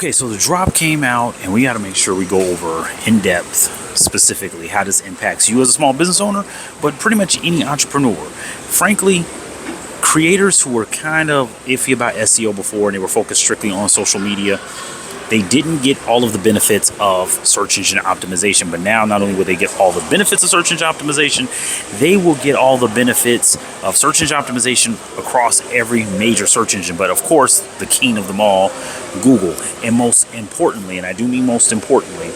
Okay, so the drop came out, and we got to make sure we go over in depth specifically how this impacts you as a small business owner, but pretty much any entrepreneur. Frankly, creators who were kind of iffy about SEO before and they were focused strictly on social media, they didn't get all of the benefits of search engine optimization. But now, not only will they get all the benefits of search engine optimization, they will get all the benefits of search engine optimization across every major search engine. But of course, the king of them all, Google. And most importantly, and I do mean most importantly,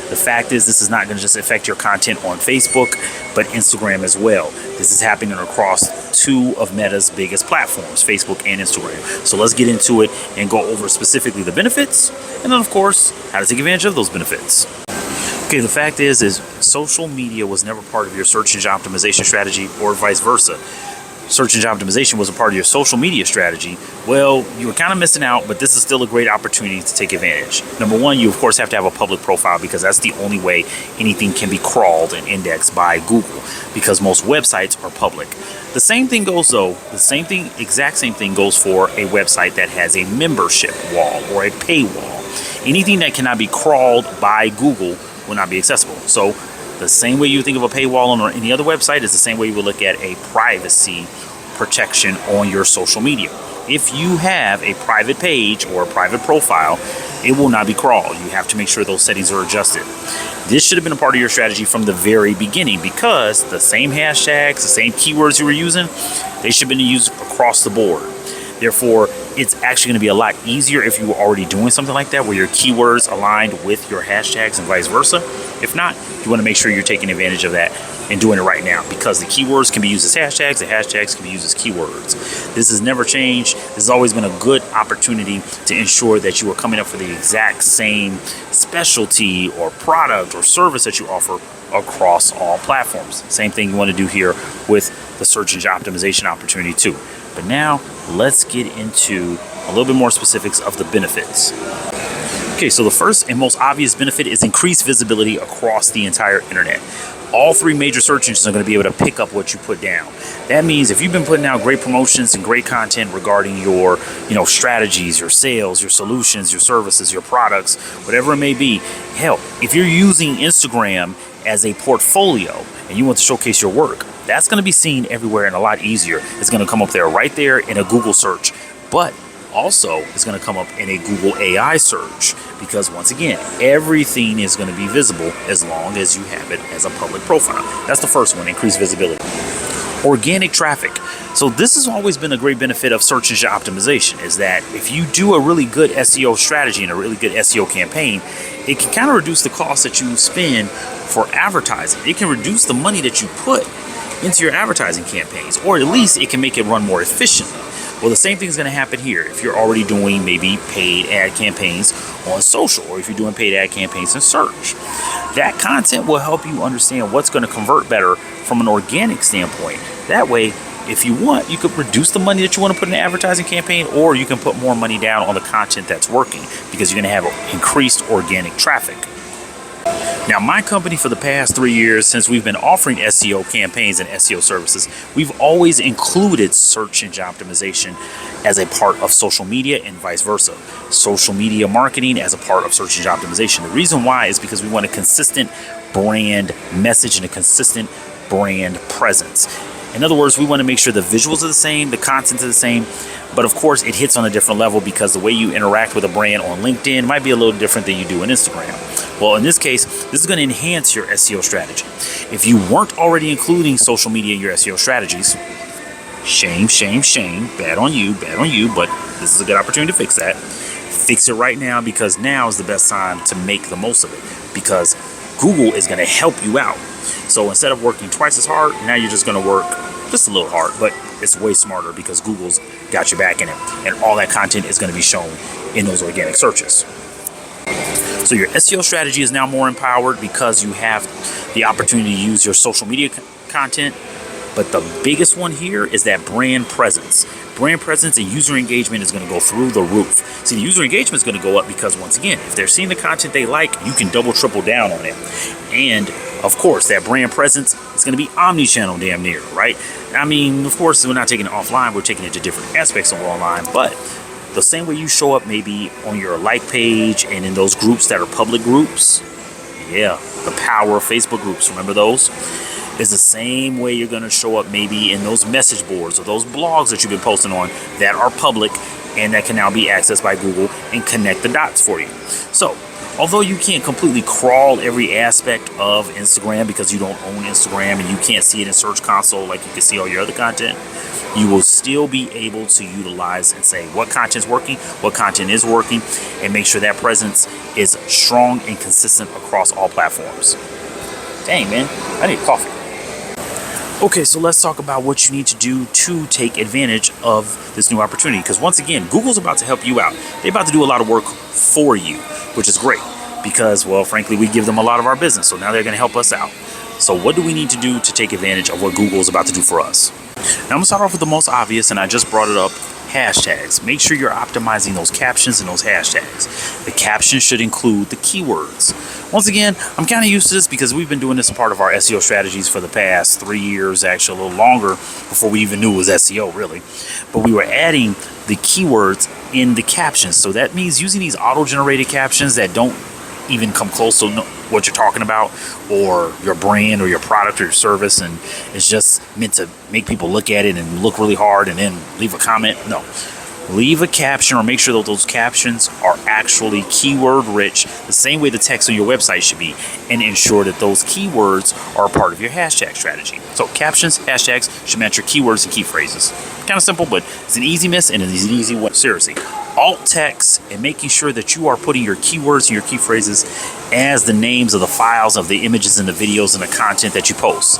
the fact is this is not going to just affect your content on Facebook, but Instagram as well. This is happening across two of Meta's biggest platforms, Facebook and Instagram. So let's get into it and go over specifically the benefits, and then of course, how to take advantage of those benefits. Okay, the fact is social media was never part of your search engine optimization strategy or vice versa. Search engine optimization was a part of your social media strategy. Well, you were kind of missing out, but this is still a great opportunity to take advantage. Number one, you of course have to have a public profile because that's the only way anything can be crawled and indexed by Google, because most websites are public. The same thing goes exact same thing goes for a website that has a membership wall or a paywall. Anything that cannot be crawled by Google will not be accessible. So the same way you think of a paywall on any other website is the same way you would look at a privacy protection on your social media. If you have a private page or a private profile, it will not be crawled. You have to make sure those settings are adjusted. This should have been a part of your strategy from the very beginning, because the same hashtags, the same keywords you were using, they should have been used across the board. Therefore, it's actually going to be a lot easier if you were already doing something like that, where your keywords aligned with your hashtags and vice versa. If not, you want to make sure you're taking advantage of that and doing it right now, because the keywords can be used as hashtags, the hashtags can be used as keywords. This has never changed. This has always been a good opportunity to ensure that you are coming up for the exact same specialty or product or service that you offer across all platforms. Same thing you want to do here with the search engine optimization opportunity too. But now let's get into a little bit more specifics of the benefits. Okay, so the first and most obvious benefit is increased visibility across the entire internet. All three major search engines are going to be able to pick up what you put down. That means if you've been putting out great promotions and great content regarding your, strategies, your sales, your solutions, your services, your products, whatever it may be, hell, if you're using Instagram as a portfolio and you want to showcase your work, that's going to be seen everywhere and a lot easier. It's going to come up there right there in a Google search, but also it's going to come up in a Google AI search, because once again, everything is going to be visible as long as you have it as a public profile. That's the first one, increased visibility. Organic traffic. So this has always been a great benefit of search engine optimization, is that if you do a really good SEO strategy and a really good SEO campaign, it can kind of reduce the cost that you spend for advertising. It can reduce the money that you put into your advertising campaigns, or at least it can make it run more efficiently. Well, the same thing is going to happen here if you're already doing maybe paid ad campaigns on social, or if you're doing paid ad campaigns in search. That content will help you understand what's going to convert better from an organic standpoint. That way, if you want, you could reduce the money that you want to put in an advertising campaign, or you can put more money down on the content that's working, because you're going to have increased organic traffic. Now, my company, for the past 3 years, since we've been offering SEO campaigns and SEO services, we've always included search engine optimization as a part of social media and vice versa. Social media marketing as a part of search engine optimization. The reason why is because we want a consistent brand message and a consistent brand presence. In other words, we want to make sure the visuals are the same, the content is the same, but of course it hits on a different level, because the way you interact with a brand on LinkedIn might be a little different than you do on Instagram. Well, in this case, this is going to enhance your SEO strategy. If you weren't already including social media in your SEO strategies, shame, bad on you, but this is a good opportunity to fix that. Fix it right now, because now is the best time to make the most of it, because Google is going to help you out. So instead of working twice as hard, now you're just going to work just a little hard, but it's way smarter because Google's got your back in it, and all that content is going to be shown in those organic searches. So your SEO strategy is now more empowered because you have the opportunity to use your social media content. But the biggest one here is that brand presence. Brand presence and user engagement is going to go through the roof. See, the user engagement is going to go up because, once again, if they're seeing the content they like, you can double, triple down on it. And of course, that brand presence is going to be omni-channel damn near, right? I mean, of course, we're not taking it offline. We're taking it to different aspects of online. But the same way you show up maybe on your like page and in those groups that are public groups. Yeah, the power of Facebook groups, remember those? Is the same way you're going to show up maybe in those message boards or those blogs that you've been posting on that are public and that can now be accessed by Google and connect the dots for you. So, although you can't completely crawl every aspect of Instagram because you don't own Instagram and you can't see it in Search Console like you can see all your other content, you will still be able to utilize and say what content's working, what content is working, and make sure that presence is strong and consistent across all platforms. Dang, man, I need coffee. Okay, so let's talk about what you need to do to take advantage of this new opportunity. Because once again, Google's about to help you out. They're about to do a lot of work for you, which is great. Because, well, frankly, we give them a lot of our business. So now they're going to help us out. So what do we need to do to take advantage of what Google is about to do for us? Now, I'm going to start off with the most obvious, and I just brought it up. Hashtags. Make sure you're optimizing those captions and those hashtags. The captions should include the keywords. Once again, I'm kind of used to this because we've been doing this as part of our SEO strategies for the past 3 years, actually a little longer before we even knew it was SEO really. But we were adding the keywords in the captions. So that means using these auto-generated captions that don't even come close to what you're talking about or your brand or your product or your service, and it's just meant to make people look at it and look really hard and then leave a comment. No, leave a caption or make sure that those captions are actually keyword rich, the same way the text on your website should be, and ensure that those keywords are a part of your hashtag strategy. So captions, hashtags should match your keywords and key phrases. Kind of simple, but it's an easy miss and it's an easy one. Seriously, alt text and making sure that you are putting your keywords and your key phrases as the names of the files of the images and the videos and the content that you post.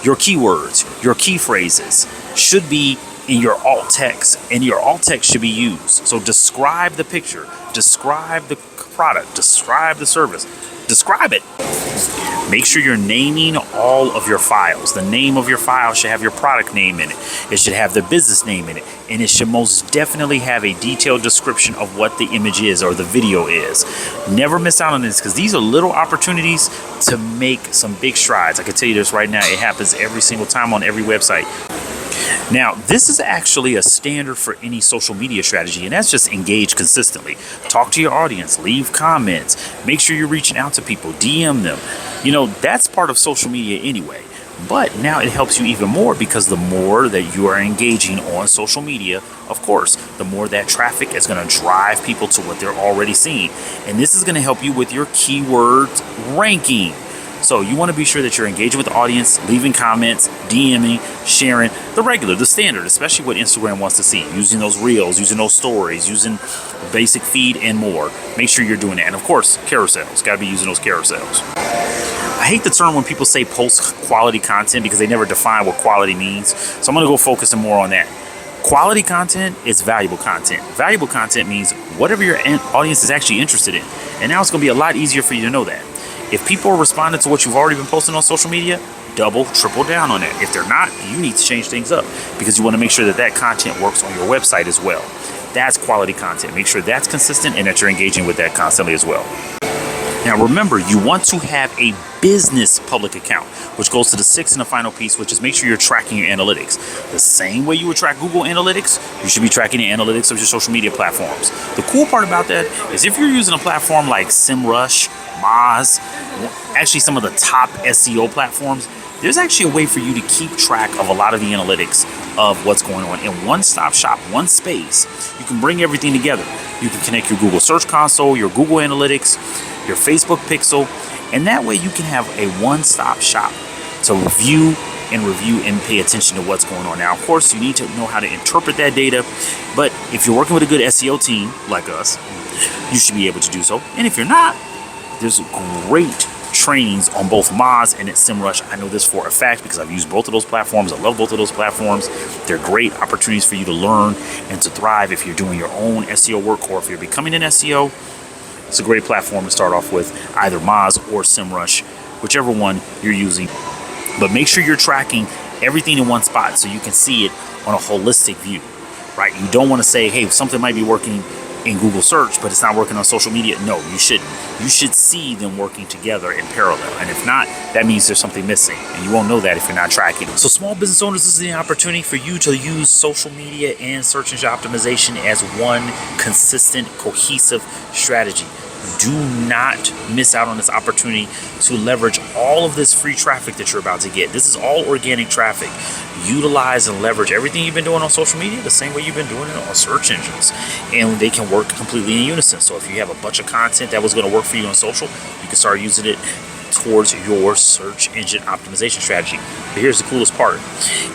Your keywords, your key phrases should be in your alt text, and your alt text should be used. So describe the picture, describe the product, describe the service, describe it. Make sure you're naming all of your files. The name of your file should have your product name in it. It should have the business name in it. And it should most definitely have a detailed description of what the image is or the video is. Never miss out on this because these are little opportunities to make some big strides. I can tell you this right now. It happens every single time on every website. Now, this is actually a standard for any social media strategy, and that's just engage consistently. Talk to your audience, leave comments, make sure you're reaching out to people, DM them. You know, that's part of social media anyway. But now it helps you even more because the more that you are engaging on social media, of course, the more that traffic is going to drive people to what they're already seeing. And this is going to help you with your keywords ranking. So you want to be sure that you're engaging with the audience, leaving comments, DMing, sharing, the regular, the standard, especially what Instagram wants to see, using those reels, using those stories, using basic feed and more. Make sure you're doing that. And of course, carousels, got to be using those carousels. I hate the term when people say post quality content because they never define what quality means. So I'm going to go focus more on that. Quality content is valuable content. Valuable content means whatever your audience is actually interested in. And now it's going to be a lot easier for you to know that. If people are responding to what you've already been posting on social media, double, triple down on that. If they're not, you need to change things up because you want to make sure that that content works on your website as well. That's quality content. Make sure that's consistent and that you're engaging with that constantly as well. Now remember, you want to have a business public account, which goes to the sixth and the final piece, which is make sure you're tracking your analytics. The same way you would track Google Analytics, you should be tracking the analytics of your social media platforms. The cool part about that is if you're using a platform like SEMrush, Moz, actually some of the top SEO platforms, there's actually a way for you to keep track of a lot of the analytics of what's going on in one-stop shop, one space. You can bring everything together. You can connect your Google Search Console, your Google Analytics, your Facebook Pixel, and that way you can have a one-stop shop to review and pay attention to what's going on. Now, of course, you need to know how to interpret that data, but if you're working with a good SEO team like us, you should be able to do so. And if you're not, there's great trainings on both Moz and at SEMrush. I know this for a fact because I've used both of those platforms. I love both of those platforms. They're great opportunities for you to learn and to thrive if you're doing your own SEO work or if you're becoming an SEO. It's a great platform to start off with, either Moz or SEMrush, whichever one you're using. But make sure you're tracking everything in one spot so you can see it on a holistic view, right? You don't want to say, hey, something might be working in Google search, but it's not working on social media, no, you shouldn't. You should see them working together in parallel. And if not, that means there's something missing. And you won't know that if you're not tracking them. So small business owners, this is the opportunity for you to use social media and search engine optimization as one consistent, cohesive strategy. Do not miss out on this opportunity to leverage all of this free traffic that you're about to get. This is all organic traffic. Utilize and leverage everything you've been doing on social media the same way you've been doing it on search engines, and they can work completely in unison. So if you have a bunch of content that was going to work for you on social, you can start using it towards your search engine optimization strategy. But here's the coolest part.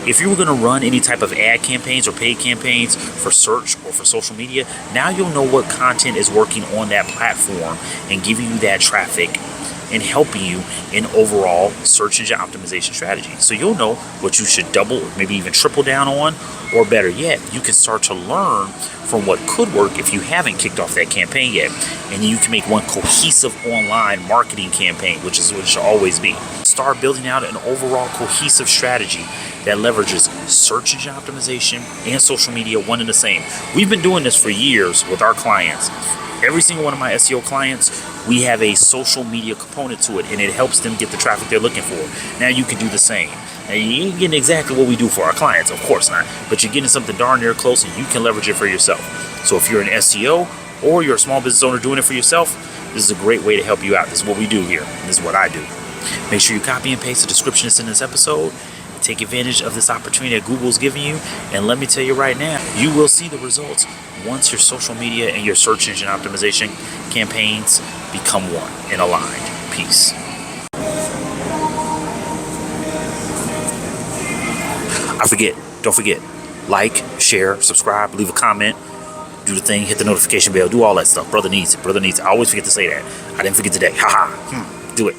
If you were going to run any type of ad campaigns or paid campaigns for search or for social media, now you'll know what content is working on that platform and giving you that traffic and helping you in overall search engine optimization strategy. So you'll know what you should double, maybe even triple down on, or better yet, you can start to learn from what could work if you haven't kicked off that campaign yet. And then you can make one cohesive online marketing campaign, which is what it should always be. Start building out an overall cohesive strategy that leverages search engine optimization and social media one and the same. We've been doing this for years with our clients. Every single one of my SEO clients, we have a social media component to it, and it helps them get the traffic they're looking for. Now you can do the same. Now you ain't getting exactly what we do for our clients, of course not, but you're getting something darn near close, and you can leverage it for yourself. So if you're an SEO or you're a small business owner doing it for yourself, this is a great way to help you out. This is what we do here. This is what I do. Make sure you copy and paste the description that's in this episode. Take advantage of this opportunity that Google's giving you, and let me tell you right now, you will see the results once your social media and your search engine optimization campaigns become one and aligned. Peace. Don't forget, like, share, subscribe, leave a comment, do the thing, hit the notification bell, do all that stuff. Brother needs it. I always forget to say that. I didn't forget today. Do it.